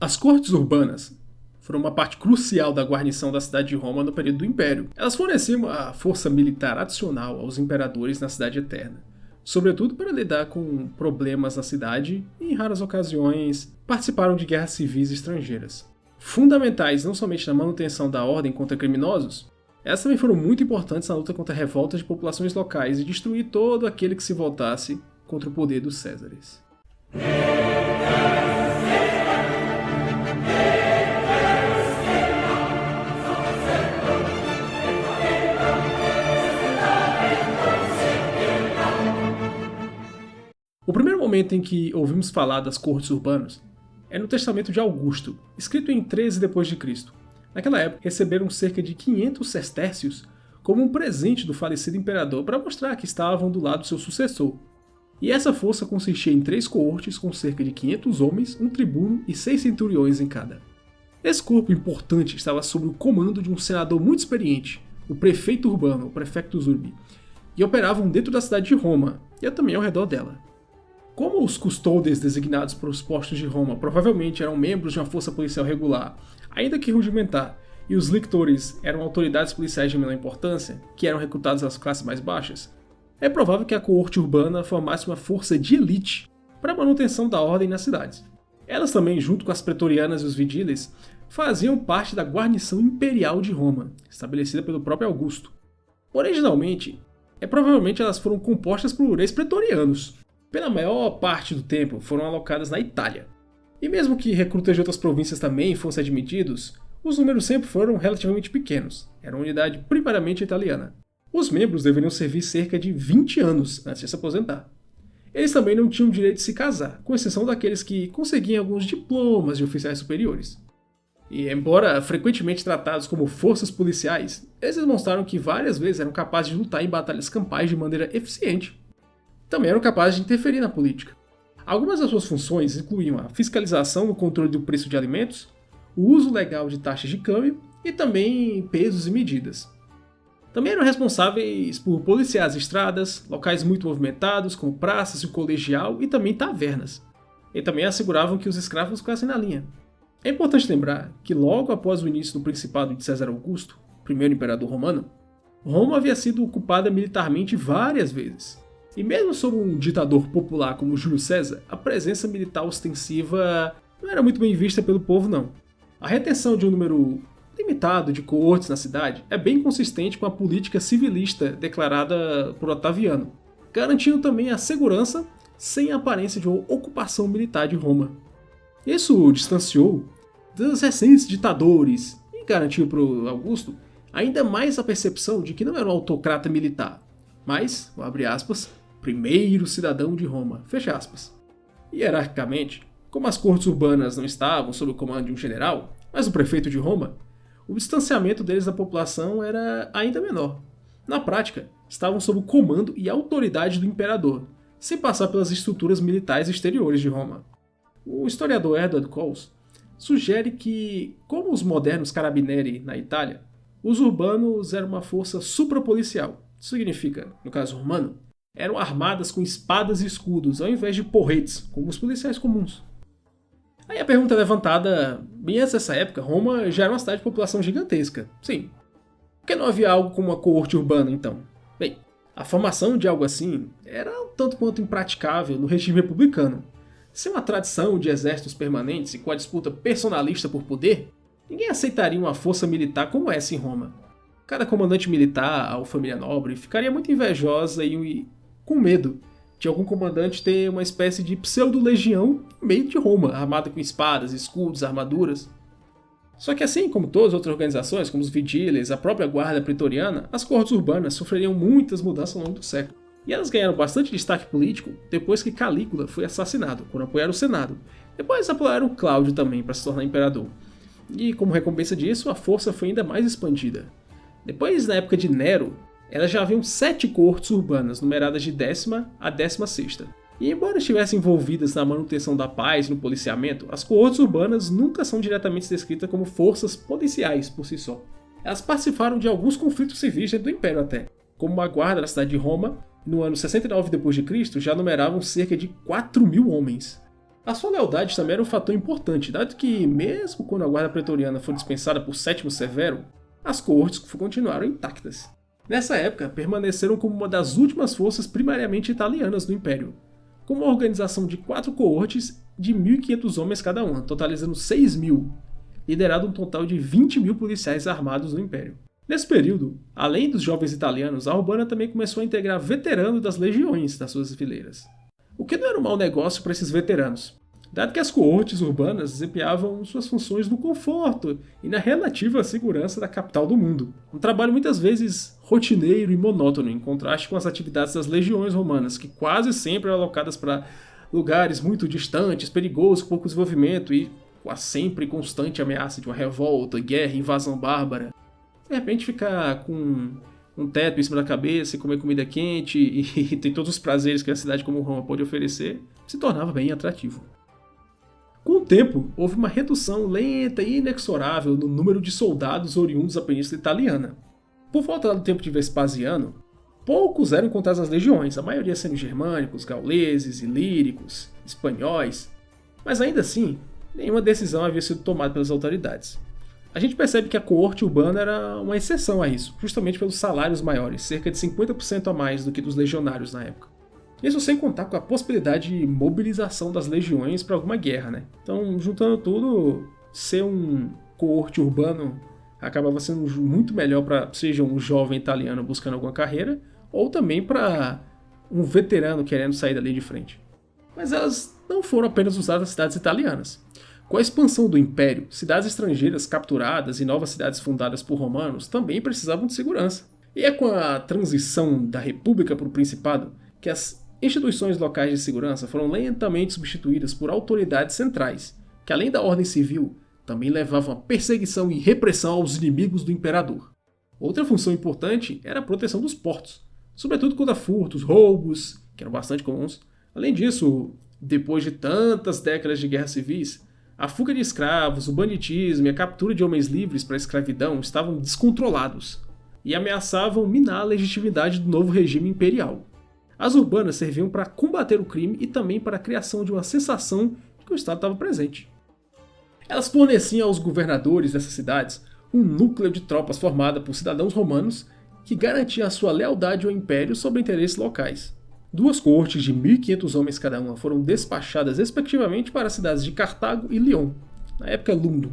As cortes urbanas foram uma parte crucial da guarnição da cidade de Roma no período do Império. Elas forneciam a força militar adicional aos imperadores na Cidade Eterna, sobretudo para lidar com problemas na cidade e, em raras ocasiões, participaram de guerras civis estrangeiras. Fundamentais não somente na manutenção da ordem contra criminosos, elas também foram muito importantes na luta contra revoltas de populações locais e destruir todo aquele que se voltasse contra o poder dos Césares. O primeiro momento em que ouvimos falar das cortes urbanas é no Testamento de Augusto, escrito em 13 d.C. Naquela época, receberam cerca de 500 sestércios como um presente do falecido imperador para mostrar que estavam do lado do seu sucessor. E essa força consistia em 3 coortes com cerca de 500 homens, um tribuno e 6 centuriões em cada. Esse corpo importante estava sob o comando de um senador muito experiente, o prefeito urbano, o prefectus urbi, e operavam dentro da cidade de Roma e também ao redor dela. Como os custodes designados para os postos de Roma provavelmente eram membros de uma força policial regular, ainda que rudimentar, e os lictores eram autoridades policiais de menor importância, que eram recrutados das classes mais baixas, é provável que a coorte urbana formasse uma força de elite para a manutenção da ordem nas cidades. Elas também, junto com as pretorianas e os vigiles, faziam parte da guarnição imperial de Roma, estabelecida pelo próprio Augusto. Originalmente, provavelmente elas foram compostas por ex-pretorianos. Pela maior parte do tempo foram alocadas na Itália. E mesmo que recrutas de outras províncias também fossem admitidos, os números sempre foram relativamente pequenos. Era uma unidade primariamente italiana. Os membros deveriam servir cerca de 20 anos antes de se aposentar. Eles também não tinham direito de se casar, com exceção daqueles que conseguiam alguns diplomas de oficiais superiores. E embora frequentemente tratados como forças policiais, eles demonstraram que várias vezes eram capazes de lutar em batalhas campais de maneira eficiente. Também eram capazes de interferir na política. Algumas das suas funções incluíam a fiscalização no controle do preço de alimentos, o uso legal de taxas de câmbio e também pesos e medidas. Também eram responsáveis por policiar as estradas, locais muito movimentados como praças e o colegial e também tavernas. E também asseguravam que os escravos ficassem na linha. É importante lembrar que logo após o início do Principado de César Augusto, primeiro imperador romano, Roma havia sido ocupada militarmente várias vezes. E mesmo sob um ditador popular como Júlio César, a presença militar ostensiva não era muito bem vista pelo povo não. A retenção de um número limitado de coortes na cidade é bem consistente com a política civilista declarada por Otaviano, garantindo também a segurança sem a aparência de uma ocupação militar de Roma. Isso distanciou dos recentes ditadores e garantiu para Augusto ainda mais a percepção de que não era um autocrata militar, mas, abre aspas, primeiro cidadão de Roma, fecha aspas. Hierarquicamente, como as cortes urbanas não estavam sob o comando de um general, mas o prefeito de Roma, o distanciamento deles da população era ainda menor. Na prática, estavam sob o comando e autoridade do imperador, sem passar pelas estruturas militares exteriores de Roma. O historiador Edward Coles sugere que, como os modernos carabinieri na Itália, os urbanos eram uma força suprapolicial. Isso significa, no caso romano, eram armadas com espadas e escudos, ao invés de porretes, como os policiais comuns. Aí a pergunta é levantada, bem antes dessa época, Roma já era uma cidade de população gigantesca. Sim. Por que não havia algo como uma coorte urbana, então? Bem, a formação de algo assim era um tanto quanto impraticável no regime republicano. Sem uma tradição de exércitos permanentes e com a disputa personalista por poder, ninguém aceitaria uma força militar como essa em Roma. Cada comandante militar ou família nobre ficaria muito invejosa e com medo de algum comandante ter uma espécie de pseudo-legião no meio de Roma, armada com espadas, escudos, armaduras. Só que assim como todas as outras organizações, como os vigiles, a própria guarda pretoriana, as cortes urbanas sofreriam muitas mudanças ao longo do século. E elas ganharam bastante destaque político depois que Calígula foi assassinado, quando apoiaram o Senado. Depois apoiaram Cláudio também para se tornar imperador. E como recompensa disso, a força foi ainda mais expandida. Depois, na época de Nero, elas já haviam 7 cortes urbanas, numeradas de 10ª a 16ª. E embora estivessem envolvidas na manutenção da paz e no policiamento, as cortes urbanas nunca são diretamente descritas como forças policiais por si só. Elas participaram de alguns conflitos civis dentro do Império até, como a guarda da cidade de Roma, no ano 69 d.C. já numeravam cerca de 4.000 homens. A sua lealdade também era um fator importante, dado que, mesmo quando a guarda pretoriana foi dispensada por Sétimo Severo, as coortes continuaram intactas. Nessa época, permaneceram como uma das últimas forças primariamente italianas do Império, com uma organização de 4 coortes de 1.500 homens cada uma, totalizando 6.000, liderado um total de 20.000 policiais armados no Império. Nesse período, além dos jovens italianos, a Urbana também começou a integrar veteranos das legiões nas suas fileiras. O que não era um mau negócio para esses veteranos, dado que as coortes urbanas desempenhavam suas funções no conforto e na relativa segurança da capital do mundo. Um trabalho muitas vezes rotineiro e monótono, em contraste com as atividades das legiões romanas, que quase sempre eram alocadas para lugares muito distantes, perigosos, com pouco desenvolvimento e com a sempre constante ameaça de uma revolta, guerra, invasão bárbara. De repente ficar com um teto em cima da cabeça e comer comida quente e ter todos os prazeres que a cidade como Roma pode oferecer, se tornava bem atrativo. Com o tempo, houve uma redução lenta e inexorável no número de soldados oriundos da Península Italiana. Por volta do tempo de Vespasiano, poucos eram contados nas legiões, a maioria sendo germânicos, gauleses, ilíricos, espanhóis, mas ainda assim, nenhuma decisão havia sido tomada pelas autoridades. A gente percebe que a coorte urbana era uma exceção a isso, justamente pelos salários maiores, cerca de 50% a mais do que dos legionários na época. Isso sem contar com a possibilidade de mobilização das legiões para alguma guerra, né? Então, juntando tudo, ser um coorte urbano acabava sendo muito melhor para seja um jovem italiano buscando alguma carreira, ou também para um veterano querendo sair da linha de frente. Mas elas não foram apenas usadas nas cidades italianas. Com a expansão do Império, cidades estrangeiras capturadas e novas cidades fundadas por romanos também precisavam de segurança. E é com a transição da República para o Principado que as instituições locais de segurança foram lentamente substituídas por autoridades centrais, que além da ordem civil, também levavam a perseguição e repressão aos inimigos do imperador. Outra função importante era a proteção dos portos, sobretudo contra furtos, roubos, que eram bastante comuns. Além disso, depois de tantas décadas de guerras civis, a fuga de escravos, o banditismo e a captura de homens livres para a escravidão estavam descontrolados e ameaçavam minar a legitimidade do novo regime imperial. As urbanas serviam para combater o crime e também para a criação de uma sensação de que o Estado estava presente. Elas forneciam aos governadores dessas cidades um núcleo de tropas formada por cidadãos romanos que garantia a sua lealdade ao império sobre interesses locais. 2 coortes de 1.500 homens cada uma foram despachadas respectivamente para as cidades de Cartago e Lyon, na época Lundum.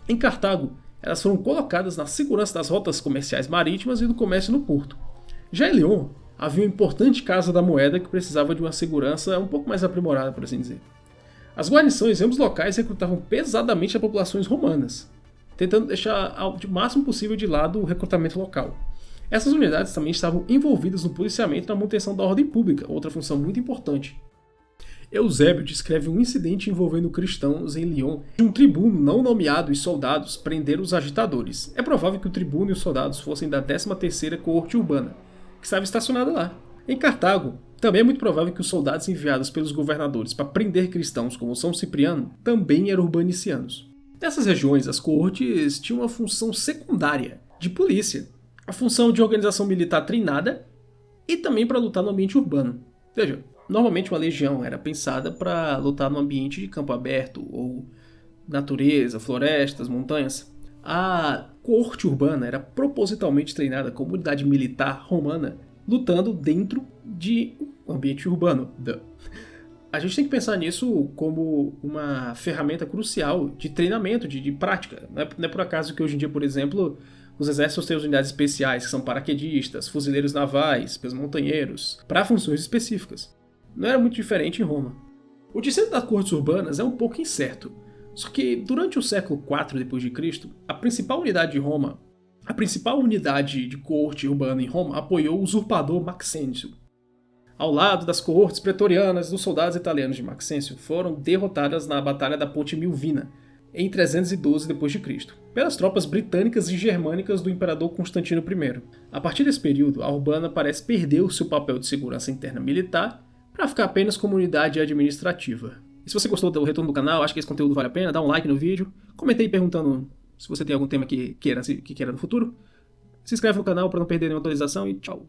Em Cartago, elas foram colocadas na segurança das rotas comerciais marítimas e do comércio no porto. Já em Lyon, havia uma importante casa da moeda que precisava de uma segurança um pouco mais aprimorada, por assim dizer. As guarnições em ambos locais recrutavam pesadamente as populações romanas, tentando deixar o máximo possível de lado o recrutamento local. Essas unidades também estavam envolvidas no policiamento e na manutenção da ordem pública, outra função muito importante. Eusébio descreve um incidente envolvendo cristãos em Lyon, de um tribuno não nomeado e soldados prenderam os agitadores. É provável que o tribuno e os soldados fossem da 13ª coorte urbana, que estava estacionada lá. Em Cartago, também é muito provável que os soldados enviados pelos governadores para prender cristãos como São Cipriano também eram urbanicianos. Nessas regiões, as coortes tinham uma função secundária, de polícia, a função de organização militar treinada e também para lutar no ambiente urbano. Veja, normalmente uma legião era pensada para lutar no ambiente de campo aberto ou natureza, florestas, montanhas. A coorte urbana era propositalmente treinada como unidade militar romana, lutando dentro de um ambiente urbano. A gente tem que pensar nisso como uma ferramenta crucial de treinamento, de prática. Não é por acaso que hoje em dia, por exemplo, os exércitos têm unidades especiais, que são paraquedistas, fuzileiros navais, montanheiros, para funções específicas. Não era muito diferente em Roma. O destino das coortes urbanas é um pouco incerto. Só que durante o século IV d.C., a principal unidade de Roma, a principal unidade de coorte urbana em Roma apoiou o usurpador Maxêncio. Ao lado das coortes pretorianas, dos soldados italianos de Maxêncio foram derrotadas na Batalha da Ponte Milvina, em 312 d.C., pelas tropas britânicas e germânicas do imperador Constantino I. A partir desse período, a Urbana parece perder o seu papel de segurança interna militar para ficar apenas como unidade administrativa. E se você gostou do retorno do canal, acha que esse conteúdo vale a pena, dá um like no vídeo, comenta aí perguntando se você tem algum tema que queira no futuro, se inscreve no canal para não perder nenhuma atualização e tchau!